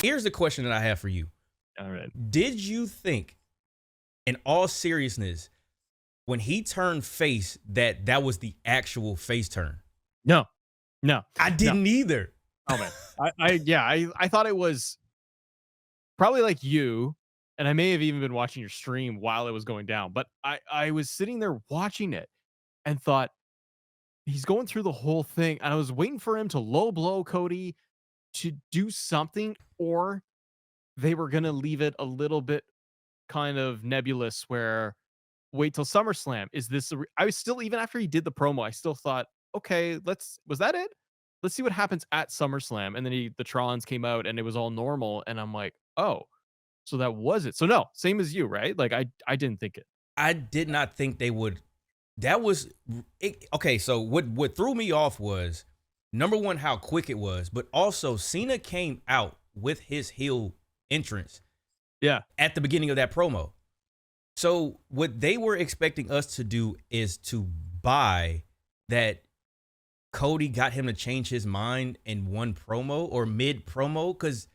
Here's the question that I have for you. All right. Did you think, in all seriousness, when he turned face, that was the actual face turn? No, no, I no. didn't either. Oh man, I thought it was probably like you, and I may have even been watching your stream while it was going down. But I was sitting there watching it and thought he's going through the whole thing, and I was waiting for him to low blow Cody to do something, or they were gonna leave it a little bit kind of nebulous where wait till SummerSlam. Is this I was still, even after he did the promo, I still thought, okay, was that it? Let's see what happens at SummerSlam. And then the Trons came out and it was all normal. And I'm like, oh, so that was it. So no, same as you, right? Like I didn't think it. I did not think they would. That was it. Okay, so what threw me off was, number one, how quick it was, but also Cena came out with his heel entrance Yeah. at the beginning of that promo. So what they were expecting us to do is to buy that Cody got him to change his mind in one promo or mid promo, because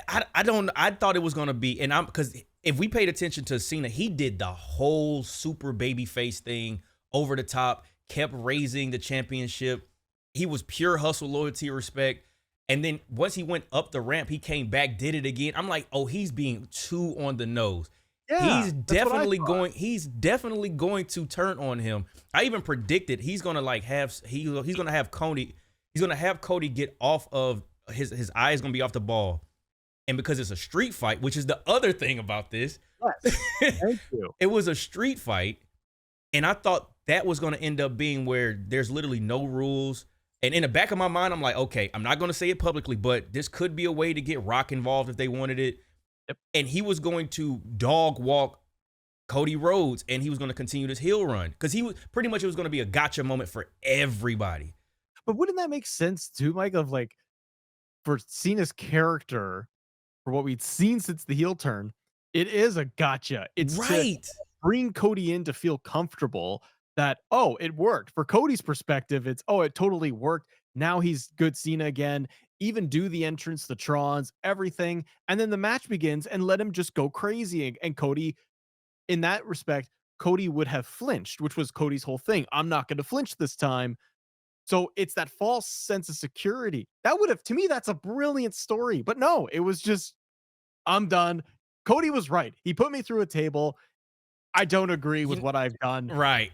I thought it was gonna be, and because if we paid attention to Cena, he did the whole super baby face thing over the top, kept raising the championship. He was pure hustle, loyalty, respect. And then once he went up the ramp, he came back, did it again. I'm like, oh, he's being too on the nose. Yeah. He's that's what I definitely thought. going. He's definitely going to turn on him. I even predicted he's gonna like he's gonna have Cody. He's gonna have Cody get off of his eyes gonna be off the ball, and because it's a street fight, which is the other thing about this, Yes. Thank you. it was a street fight, and I thought that was gonna end up being where there's literally no rules. And in the back of my mind, I'm like, okay, I'm not gonna say it publicly, but this could be a way to get Rock involved if they wanted it. Yep. And he was going to dog walk Cody Rhodes, and he was going to continue this heel run, because he was pretty much, it was going to be a gotcha moment for everybody. But wouldn't that make sense too, Mike? Of like, for Cena's character, for what we'd seen since the heel turn, it is a gotcha. It's to Right. bring Cody in to feel comfortable that, oh, it worked. For Cody's perspective, it's, oh, it totally worked. Now he's good Cena again. Even do the entrance, the Trons, everything. And then the match begins and let him just go crazy. And Cody, in that respect, Cody would have flinched, which was Cody's whole thing. I'm not going to flinch this time. So it's that false sense of security. That would have, to me, that's a brilliant story. But no, it was just, I'm done. Cody was right. He put me through a table. I don't agree with what I've done. Right.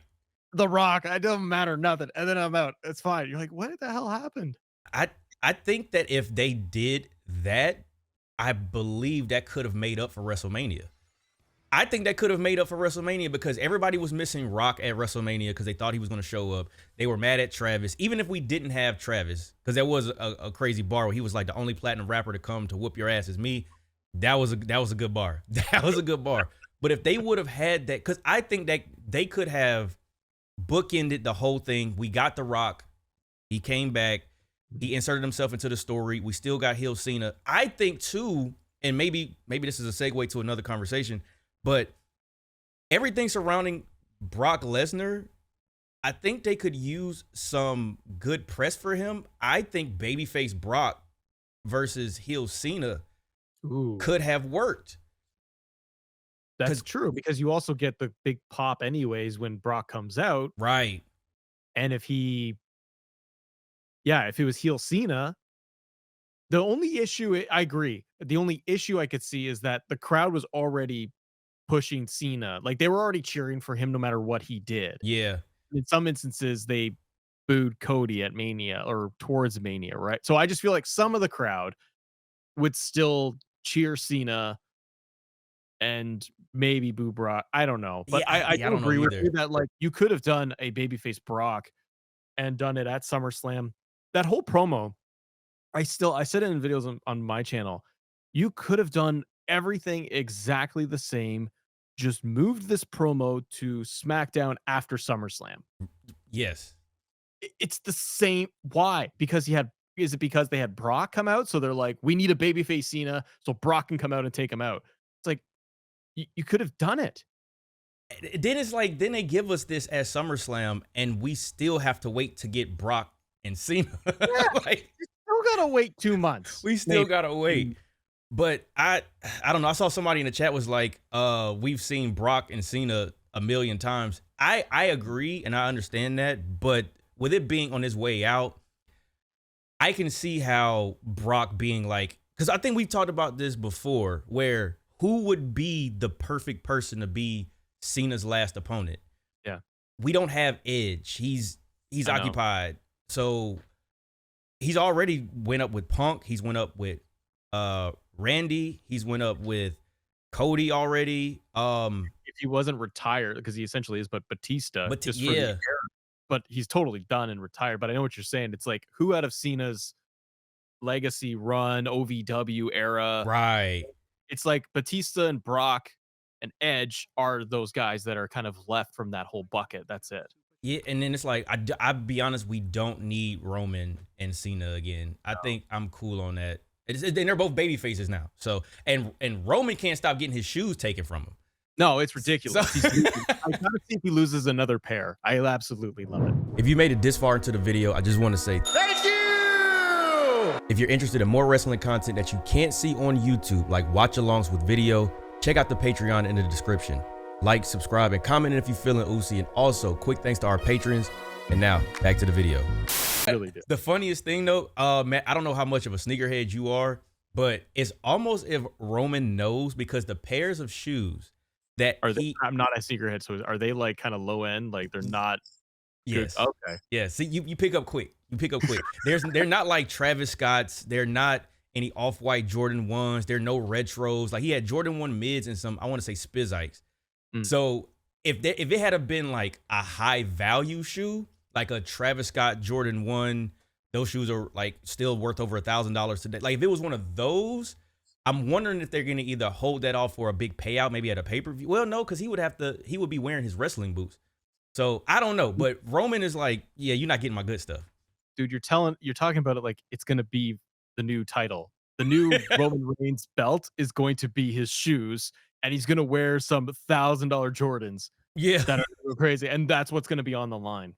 The Rock, it doesn't matter, nothing. And then I'm out. It's fine. You're like, what the hell happened? I think that if they did that, I believe that could have made up for WrestleMania. I think that could have made up for WrestleMania, because everybody was missing Rock at WrestleMania because they thought he was going to show up. They were mad at Travis. Even if we didn't have Travis, because there was a crazy bar where he was like, the only platinum rapper to come to whoop your ass is me. That was a good bar. That was a good bar. But if they would have had that, because I think that they could have bookended the whole thing. We got The Rock. He came back. He inserted himself into the story. We still got heel Cena. I think too, and maybe this is a segue to another conversation, but everything surrounding Brock Lesnar, I think they could use some good press for him. I think babyface Brock versus heel Cena Ooh, could have worked. that's true, because you also get the big pop anyways when Brock comes out. Right. And if if it was heel Cena, the only issue, I agree. The only issue I could see is that the crowd was already pushing Cena. Like, they were already cheering for him no matter what he did. Yeah. In some instances, they booed Cody at Mania or towards Mania, right? So I just feel like some of the crowd would still cheer Cena and maybe boo Brock. I don't know. But Yeah, I yeah, I do don't know agree with either. you that, like, you could have done a babyface Brock and done it at SummerSlam. That whole promo, I said it in videos on my channel. You could have done everything exactly the same, just moved this promo to SmackDown after SummerSlam. Yes. It's the same. Why? Because is it because they had Brock come out? So they're like, we need a babyface Cena, so Brock can come out and take him out. It's like, you could have done it. Then it's like, then they give us this at SummerSlam, and we still have to wait to get Brock and Cena. Yeah, Like, you still gotta wait 2 months. We still gotta wait. But I don't know. I saw somebody in the chat was like, we've seen Brock and Cena a million times. I agree and I understand that, but with it being on his way out, I can see how Brock being like, because I think we've talked about this before, where who would be the perfect person to be Cena's last opponent? Yeah. We don't have Edge. He's occupied. So he's already went up with Punk. He's went up with Randy. He's went up with Cody already. If he wasn't retired, because he essentially is, but Batista, But just for the era, but he's totally done and retired. But I know what you're saying. It's like, who out of Cena's legacy run, OVW era, right? It's like Batista and Brock and Edge are those guys that are kind of left from that whole bucket. That's it. Yeah, and then it's like, I'll be honest, we don't need Roman and Cena again. I think I'm cool on that. And they're both baby faces now. So, and Roman can't stop getting his shoes taken from him. No, it's ridiculous. I gotta see if he loses another pair. I absolutely love it. If you made it this far into the video, I just want to say thank you! If you're interested in more wrestling content that you can't see on YouTube, like watch-alongs with video, check out the Patreon in the description. Like, subscribe, and comment if you're feeling oozy. And also, quick thanks to our patrons. And now, back to the video. Really do. The funniest thing though, Matt, I don't know how much of a sneakerhead you are, but it's almost if Roman knows, because the pairs of shoes that I'm not a sneakerhead, so are they like kind of low end? Like they're not yes. good? Okay. Yeah. See, you pick up quick. You pick up quick. They're not like Travis Scott's. They're not any off-white Jordan 1s. They're no retros. Like he had Jordan 1 mids and some, I want to say Spizikes. So if it had been like a high value shoe, like a Travis Scott Jordan 1, those shoes are like still worth over $1,000 today. Like if it was one of those, I'm wondering if they're going to either hold that off for a big payout, maybe at a pay-per-view. Well, no, because he would be wearing his wrestling boots. So I don't know, but Roman is like, yeah, you're not getting my good stuff. Dude, you're talking about it like it's going to be the new title. The new Roman Reigns belt is going to be his shoes, and he's going to wear some $1,000 Jordans. Yeah. That are crazy, and that's what's going to be on the line.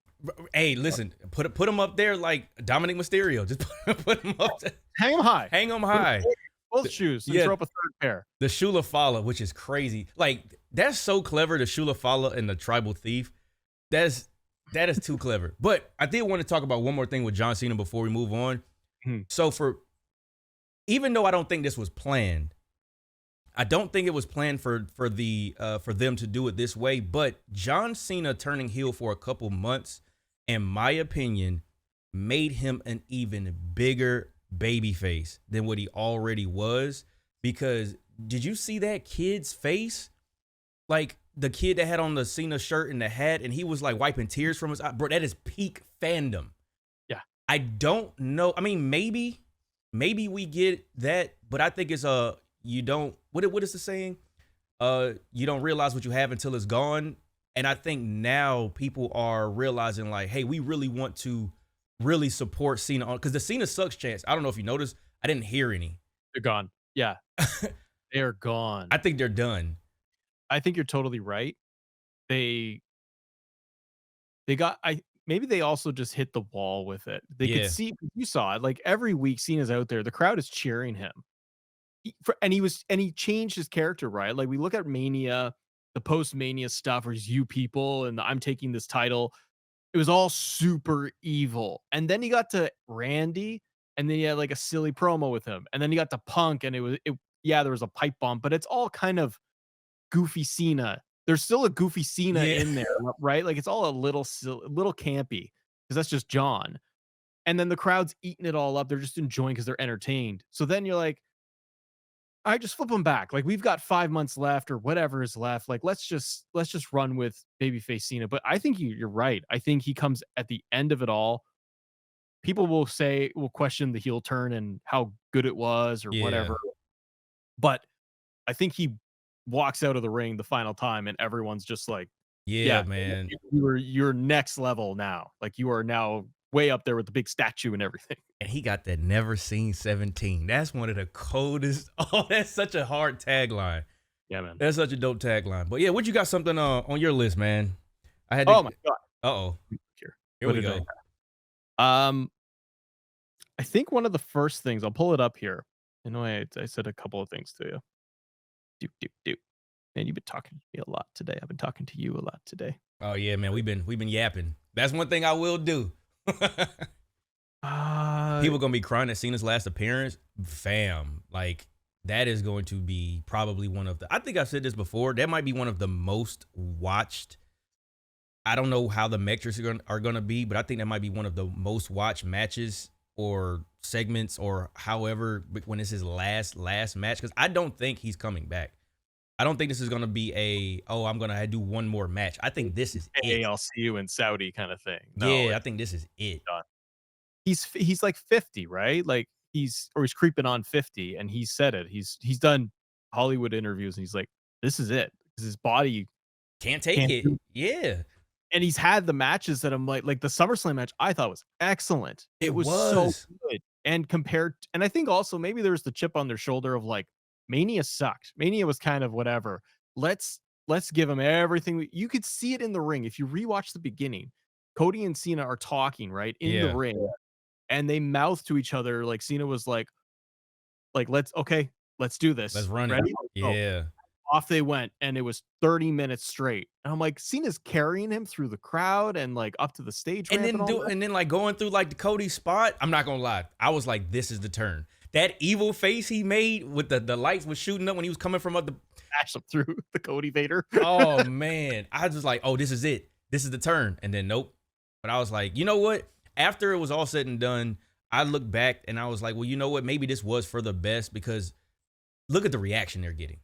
Hey, listen, put him up there like Dominic Mysterio. Just put him up there. Hang him high. Hang him high. Both shoes. And throw up a third pair. The Shula Fala, which is crazy. Like, that's so clever, the Shula Fala and the Tribal Thief. That is too clever. But I did want to talk about one more thing with John Cena before we move on. So even though I don't think this was planned, I don't think it was planned for them to do it this way, but John Cena turning heel for a couple months, in my opinion, made him an even bigger babyface than what he already was. Because did you see that kid's face? Like the kid that had on the Cena shirt and the hat, and he was like wiping tears from his eye. Bro, that is peak fandom. Yeah. I don't know. I mean, maybe we get that, but I think it's you don't, what is the saying? You don't realize what you have until it's gone. And I think now people are realizing like, hey, we really want to really support Cena on, because the Cena sucks chants. I don't know if you noticed, I didn't hear any. They're gone. Yeah. They're gone. I think they're done. I think you're totally right. They got, maybe they also just hit the wall with it. They could see, you saw it, like every week Cena's out there, the crowd is cheering him. And he changed his character, right? Like we look at Mania, the post-Mania stuff where he's you people and I'm taking this title. It was all super evil. And then he got to Randy, and then he had like a silly promo with him. And then he got to Punk, and there was a pipe bomb, but it's all kind of goofy Cena. There's still a goofy Cena in there, right? Like it's all a little campy, because that's just John. And then the crowd's eating it all up. They're just enjoying because they're entertained. So then you're like, all right, just flip them back. Like we've got 5 months left or whatever is left. Like let's just run with babyface Cena. But I think you're right. I think he comes at the end of it all. People will question the heel turn and how good it was or whatever. But I think he walks out of the ring the final time and everyone's just like, yeah man, you're next level now. Like you are now way up there with the big statue and everything. And he got that never seen 17. That's one of the coldest. Oh, that's such a hard tagline. Yeah, man. That's such a dope tagline. But yeah, what you got something on your list, man? Oh my God. Uh-oh. Here we go. I think one of the first things I'll pull it up here. I know I said a couple of things to you. Do do do. Man, you've been talking to me a lot today. I've been talking to you a lot today. Oh yeah, man, we've been yapping. That's one thing I will do. Uh, People gonna be crying at Cena's last appearance, fam. Like that is going to be probably one of the. I think I've said this before. That might be one of the most watched. I don't know how the metrics are gonna be, but I think that might be one of the most watched matches or segments or however when it's his last match, because I don't think he's coming back. I don't think this is gonna be I'm gonna do one more match. I think this is hey, it. I'll see you in Saudi kind of thing. No, Yeah, I it's think this is it. done. He's like 50, right? Like he's creeping on 50, and he said it. He's done Hollywood interviews, and he's like, this is it, because his body Can't take can't it. do. Yeah, And he's had the matches that I'm like the SummerSlam match I thought was excellent. It it was so was. good. And and I think also maybe there's the chip on their shoulder of like Mania sucked. Mania was kind of whatever. Let's give him everything. You could see it in the ring. If you rewatch the beginning, Cody and Cena are talking, right? In the Yeah, ring. Yeah. And they mouth to each other. Like Cena was like, let's do let's this. run it. Ready? Let's go. Yeah. Off they went, and it was 30 minutes straight. And I'm like, Cena's carrying him through the crowd and like up to the stage ramp and all that. And then like going through like the Cody spot. I'm not gonna lie. I was like, this is the turn. That evil face he made with the lights was shooting up when he was coming from up the. Smash him through the Cody Vader. Oh man, I was just like, oh, this is it. This is the turn. And then nope. But I was like, you know what? After it was all said and done, I looked back and I was like, well, you know what? Maybe this was for the best, because look at the reaction they're getting.